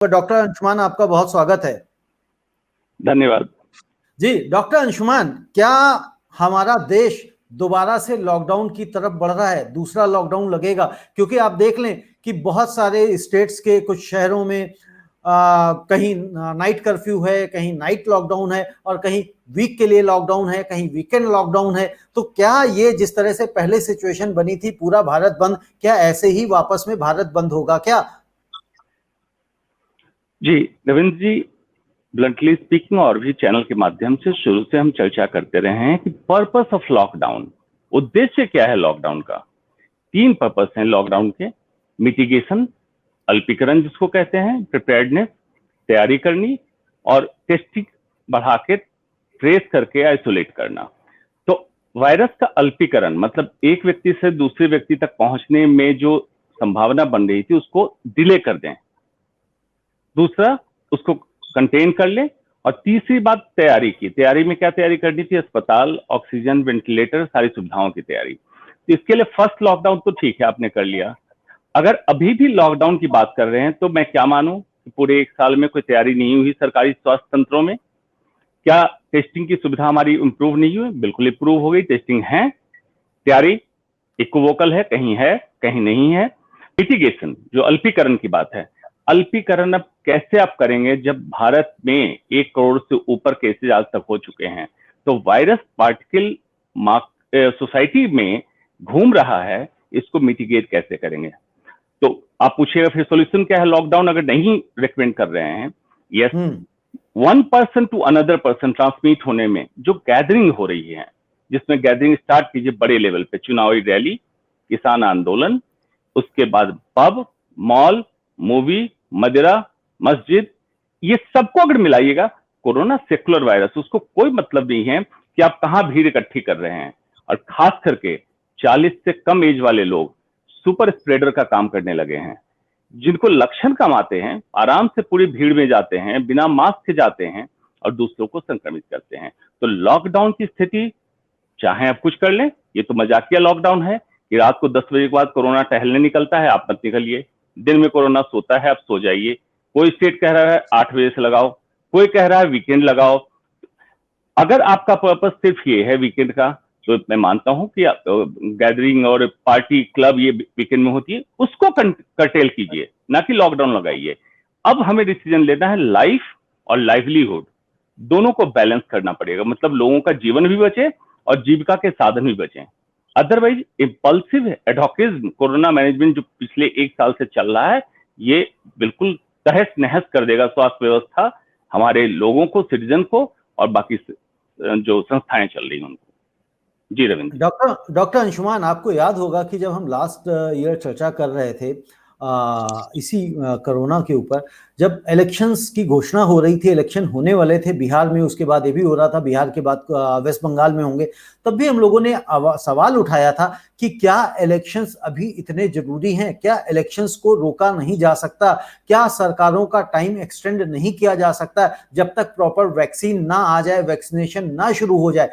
Doctor Anshuman, आपका बहुत स्वागत है। धन्यवाद जी डॉक्टर अंशुमान, क्या हमारा देश दोबारा से लॉकडाउन की तरफ बढ़ रहा है? दूसरा लॉकडाउन लगेगा? क्योंकि आप देख लें कि बहुत सारे स्टेट्स के कुछ शहरों में कहीं नाइट कर्फ्यू है, कहीं नाइट लॉकडाउन है, और कहीं वीक के लिए लॉकडाउन है, कहीं वीकेंड लॉकडाउन है। तो क्या ये जिस तरह से पहले सिचुएशन बनी थी, पूरा भारत बंद, क्या ऐसे ही वापस में भारत बंद होगा क्या? जी रविंद्र जी, ब्लंटली स्पीकिंग और भी चैनल के माध्यम से शुरू से हम चर्चा करते रहे हैं कि पर्पस ऑफ लॉकडाउन, उद्देश्य क्या है लॉकडाउन का। 3 पर्पस हैं लॉकडाउन के। मिटिगेशन, अल्पीकरण जिसको कहते हैं, प्रिपेयर्डनेस, तैयारी करनी, और टेस्टिंग बढ़ा के ट्रेस करके आइसोलेट करना। तो वायरस का अल्पीकरण मतलब एक व्यक्ति से दूसरे व्यक्ति तक पहुंचने में जो संभावना बन रही थी उसको डिले कर दें। दूसरा, उसको कंटेन कर ले। और तीसरी बात, तैयारी की। तैयारी में क्या तैयारी करनी थी? अस्पताल, ऑक्सीजन, वेंटिलेटर, सारी सुविधाओं की तैयारी। तो इसके लिए फर्स्ट लॉकडाउन तो ठीक है, आपने कर लिया। अगर अभी भी लॉकडाउन की बात कर रहे हैं तो मैं क्या मानूं कि पूरे 1 साल में कोई तैयारी नहीं हुई सरकारी स्वास्थ्य तंत्रों में। क्या टेस्टिंग की सुविधा हमारी इंप्रूव नहीं हुई? बिल्कुल इंप्रूव हो गई, टेस्टिंग है। तैयारी इक्वोकल है, कहीं नहीं है। मिटिगेशन, जो अल्पीकरण की बात है, अल्पीकरण अब कैसे आप करेंगे जब भारत में 1 करोड़ से ऊपर केसेज आज तक हो चुके हैं? तो वायरस पार्टिकल सोसाइटी में घूम रहा है, इसको मिटिगेट कैसे करेंगे? तो आप पूछिएगा फिर सॉल्यूशन क्या है लॉकडाउन अगर नहीं रिकमेंड कर रहे हैं। Yes, 1 person to another person transmit होने में जो गैदरिंग हो रही है, जिसमें गैदरिंग स्टार्ट कीजिए बड़े लेवल पे, चुनावी रैली, किसान आंदोलन, उसके बाद पब, मॉल, मूवी, मदिरा, मस्जिद, ये सबको अगर मिलाइएगा, कोरोना सेकुलर वायरस, उसको कोई मतलब नहीं है कि आप कहां भीड़ इकट्ठी कर रहे हैं। और खास करके 40 से कम एज वाले लोग सुपर स्प्रेडर का काम करने लगे हैं। जिनको लक्षण कम आते हैं आराम से पूरी भीड़ में जाते हैं, बिना मास्क के जाते हैं और दूसरों को संक्रमित करते हैं। तो लॉकडाउन की स्थिति, चाहे आप कुछ कर लें, ये तो मजाकिया लॉकडाउन है कि रात को 10 बजे के बाद कोरोना टहलने निकलता है, आप मत निकलिए। दिन में कोरोना सोता है, आप सो जाइए। कोई स्टेट कह रहा है 8 बजे से लगाओ, कोई कह रहा है वीकेंड लगाओ। अगर आपका पर्पस सिर्फ ये है वीकेंड का, तो मैं मानता हूं कि गैदरिंग और पार्टी क्लब ये वीकेंड में होती है, उसको कर्टेल कीजिए, ना कि लॉकडाउन लगाइए। अब हमें डिसीजन लेना है, लाइफ और लाइवलीहुड दोनों को बैलेंस करना पड़ेगा। मतलब लोगों का जीवन भी बचे और जीविका के साधन भी बचे। अदरवाइज इंपल्सिव एडॉकिज्म कोरोना मैनेजमेंट जो पिछले 1 साल से चल रहा है, ये बिल्कुल तहस नहस कर देगा स्वास्थ्य व्यवस्था, हमारे लोगों को, सिटीजन को, और बाकी जो संस्थाएं चल रही हैं उनको। जी रविंद्र। डॉक्टर अंशुमान, आपको याद होगा कि जब हम लास्ट ईयर चर्चा कर रहे थे इसी कोरोना के ऊपर, जब इलेक्शंस की घोषणा हो रही थी, इलेक्शन होने वाले थे बिहार में, उसके बाद ये भी हो रहा था बिहार के बाद वेस्ट बंगाल में होंगे, तब भी हम लोगों ने सवाल उठाया था कि क्या इलेक्शंस अभी इतने जरूरी हैं? क्या इलेक्शंस को रोका नहीं जा सकता? क्या सरकारों का टाइम एक्सटेंड नहीं किया जा सकता जब तक प्रॉपर वैक्सीन ना आ जाए, वैक्सीनेशन ना शुरू हो जाए?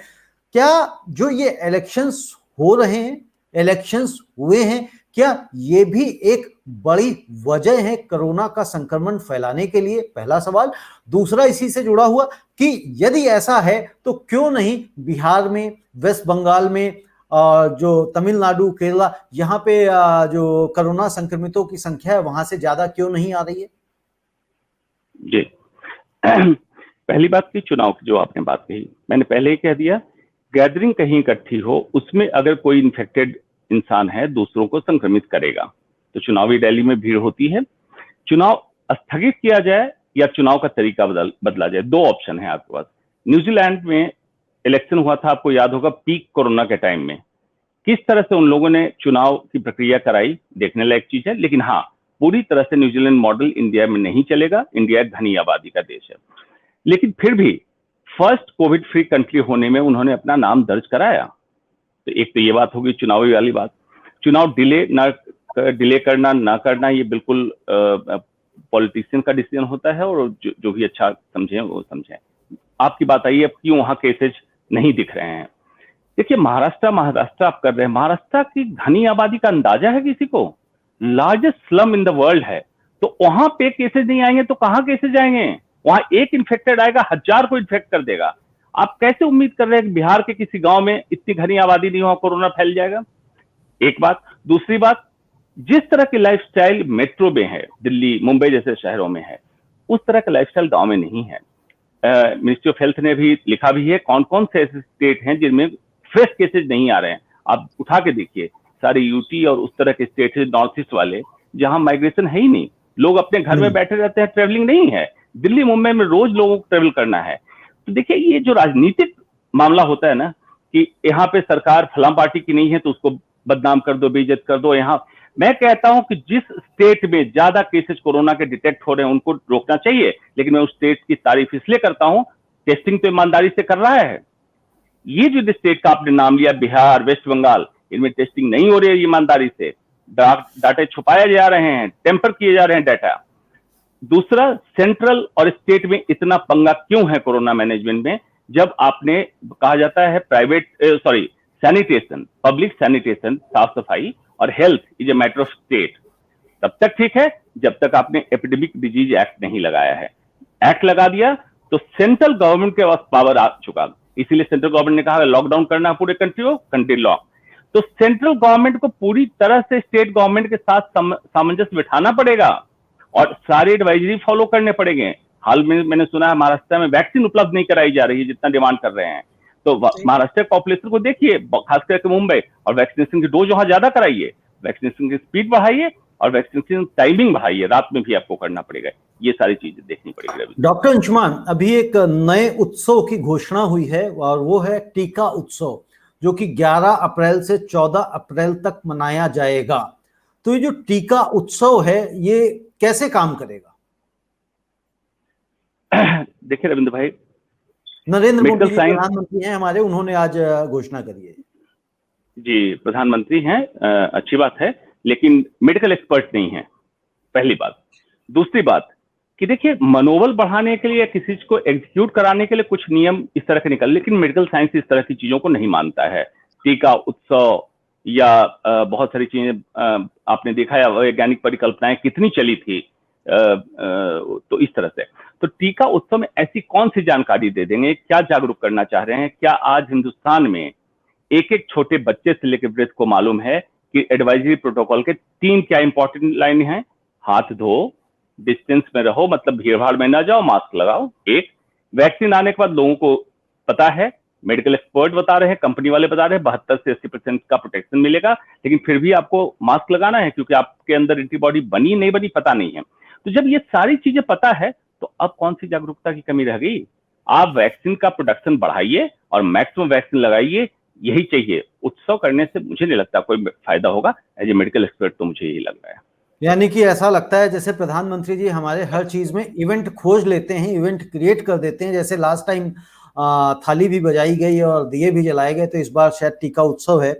क्या जो ये इलेक्शंस हो रहे हैं, इलेक्शंस हुए हैं, क्या ये भी एक बड़ी वजह है कोरोना का संक्रमण फैलाने के लिए? पहला सवाल। दूसरा इसी से जुड़ा हुआ कि यदि ऐसा है तो क्यों नहीं बिहार में, वेस्ट बंगाल में, जो तमिलनाडु, केरला, यहाँ पे जो कोरोना संक्रमितों की संख्या है वहां से ज्यादा क्यों नहीं आ रही है? जी पहली बात की चुनाव की जो आपने बात कही, मैंने पहले ही कह दिया, गैदरिंग कहीं इकट्ठी हो, उसमें अगर कोई इन्फेक्टेड इंसान है दूसरों को संक्रमित करेगा। तो चुनावी रैली में भीड़ होती है। चुनाव स्थगित किया जाए या चुनाव का तरीका बदला जाए, 2 ऑप्शन है आपके पास। न्यूजीलैंड में इलेक्शन हुआ था, आपको याद होगा, पीक कोरोना के टाइम में किस तरह से उन लोगों ने चुनाव की प्रक्रिया कराई, देखने लायक चीज है। लेकिन हाँ, पूरी तरह से न्यूजीलैंड मॉडल इंडिया में नहीं चलेगा, इंडिया एक घनी आबादी का देश है। लेकिन फिर भी फर्स्ट कोविड फ्री कंट्री होने में उन्होंने अपना नाम दर्ज कराया। तो एक तो ये बात होगी चुनावी वाली बात। चुनाव डिले करना ना करना, ये बिल्कुल पॉलिटिशियन का डिसीजन होता है, और जो भी अच्छा समझे वो समझे। आपकी बात आई है क्यों वहां केसेज नहीं दिख रहे हैं। देखिए, महाराष्ट्र आप कर रहे हैं, महाराष्ट्र की घनी आबादी का अंदाजा है किसी को? Largest slum in the world है, तो वहां पे केसेज नहीं आएंगे तो कहां केसेज आएंगे? वहां एक इन्फेक्टेड आएगा, 1000 को इन्फेक्ट कर देगा। आप कैसे उम्मीद कर रहे हैं कि बिहार के किसी गांव में इतनी घनी आबादी नहीं हो, कोरोना फैल जाएगा? एक बात। दूसरी बात, जिस तरह की लाइफस्टाइल मेट्रो में है, दिल्ली मुंबई जैसे शहरों में है, उस तरह का लाइफस्टाइल गांव में नहीं है। मिनिस्ट्री ऑफ हेल्थ ने भी लिखा भी है कौन कौन से ऐसे स्टेट हैं जिनमें फ्रेश केसेज नहीं आ रहे हैं। आप उठा के देखिए, सारे यूटी और उस तरह के स्टेट है नॉर्थ ईस्ट वाले, जहां माइग्रेशन है ही नहीं, लोग अपने घर में बैठे रहते हैं, ट्रेवलिंग नहीं है। दिल्ली मुंबई में रोज लोगों को ट्रेवल करना है। तो देखिए, ये जो राजनीतिक मामला होता है ना, कि यहाँ पे सरकार फलां पार्टी की नहीं है तो उसको बदनाम कर दो, बेइज्जत कर दो। यहाँ मैं कहता हूं कि जिस स्टेट में ज्यादा केसेस कोरोना के डिटेक्ट हो रहे हैं उनको रोकना चाहिए, लेकिन मैं उस स्टेट की तारीफ इसलिए करता हूं, टेस्टिंग तो ईमानदारी से कर रहा है। ये जो स्टेट का आपने नाम लिया, बिहार, वेस्ट बंगाल, इनमें टेस्टिंग नहीं हो रही है ईमानदारी से, डाटा छुपाए जा रहे हैं, टेम्पर किए जा रहे हैं डाटा। दूसरा, सेंट्रल और स्टेट में इतना पंगा क्यों है कोरोना मैनेजमेंट में? जब आपने कहा जाता है सैनिटेशन, पब्लिक सैनिटेशन, साफ सफाई और health is a matter of state, तब तक ठीक है जब तक आपने एपिडेमिक डिजीज एक्ट नहीं लगाया है। एक्ट लगा दिया तो सेंट्रल गवर्नमेंट के पास पावर आ चुका, इसीलिए सेंट्रल गवर्नमेंट ने कहा लॉकडाउन करना पूरे कंट्री को, कंट्री लॉक। तो सेंट्रल गवर्नमेंट को पूरी तरह से स्टेट गवर्नमेंट के साथ सामंजस्य बिठाना पड़ेगा और सारे एडवाइजरी फॉलो करने पड़ेंगे। हाल में मैंने सुना है महाराष्ट्र में वैक्सीन उपलब्ध नहीं कराई जा रही है जितना डिमांड कर रहे हैं। तो महाराष्ट्र पॉपुलेशन को देखिए, खास करके मुंबई, और वैक्सीनेशन की डोज वहां ज्यादा कराइए, वैक्सीनेशन की स्पीड बढ़ाइए और वैक्सीनेशन टाइमिंग बढ़ाइए, रात में भी आपको करना पड़ेगा। ये सारी चीजें देखनी पड़ेगी। डॉक्टर अंशुमान, अभी एक नए उत्सव की घोषणा हुई है और वो है टीका उत्सव, जो कि 11 अप्रैल से 14 अप्रैल तक मनाया जाएगा। तो ये जो टीका उत्सव है ये कैसे काम करेगा? देखिए रविंद्र भाई, नरेंद्र मोदी जी प्रधानमंत्री हैं हमारे, उन्होंने आज घोषणा करी है। जी, प्रधानमंत्री हैं, अच्छी बात है, लेकिन मेडिकल एक्सपर्ट नहीं है, पहली बात। दूसरी बात कि देखिए, मनोबल बढ़ाने के लिए, किसी चीज को एग्जीक्यूट कराने के लिए कुछ नियम इस तरह के निकल, लेकिन मेडिकल साइंस इस तरह की चीजों को नहीं मानता है। टीका उत्सव या बहुत सारी चीजें आपने देखा है, वैज्ञानिक परिकल्पनाएं कितनी चली थी, तो इस तरह से। तो टीका उत्सव में ऐसी कौन सी जानकारी दे देंगे, क्या जागरूक करना चाह रहे हैं? क्या आज हिंदुस्तान में एक एक छोटे बच्चे से लेकर वृद्ध को मालूम है कि एडवाइजरी प्रोटोकॉल के 3 क्या इंपॉर्टेंट लाइन है? हाथ धो, डिस्टेंस में रहो, मतलब भीड़ भाड़ में ना जाओ, मास्क लगाओ। एक, वैक्सीन आने के बाद लोगों को पता है, मेडिकल एक्सपर्ट बता रहे हैं, कंपनी वाले बता रहे हैं 72 से 80% का प्रोटेक्शन मिलेगा, लेकिन फिर भी आपको मास्क लगाना है क्योंकि आपके अंदर एंटीबॉडी बनी नहीं बनी पता नहीं है। तो जब ये सारी चीजें पता है तो अब कौन सी जागरूकता की कमी रह गई? आप वैक्सीन का प्रोडक्शन बढ़ाइए और मैक्सिमम वैक्सीन लगाइए, यही चाहिए। उत्सव करने से मुझे नहीं लगता कोई फायदा होगा, एज ए मेडिकल एक्सपर्ट तो मुझे यही लग रहा है। यानी कि ऐसा लगता है जैसे प्रधानमंत्री जी हमारे हर चीज में इवेंट खोज लेते हैं, इवेंट क्रिएट कर देते हैं। जैसे लास्ट टाइम थाली भी बजाई गई और दिए भी जलाए गए, तो इस बार शायद टीका उत्सव है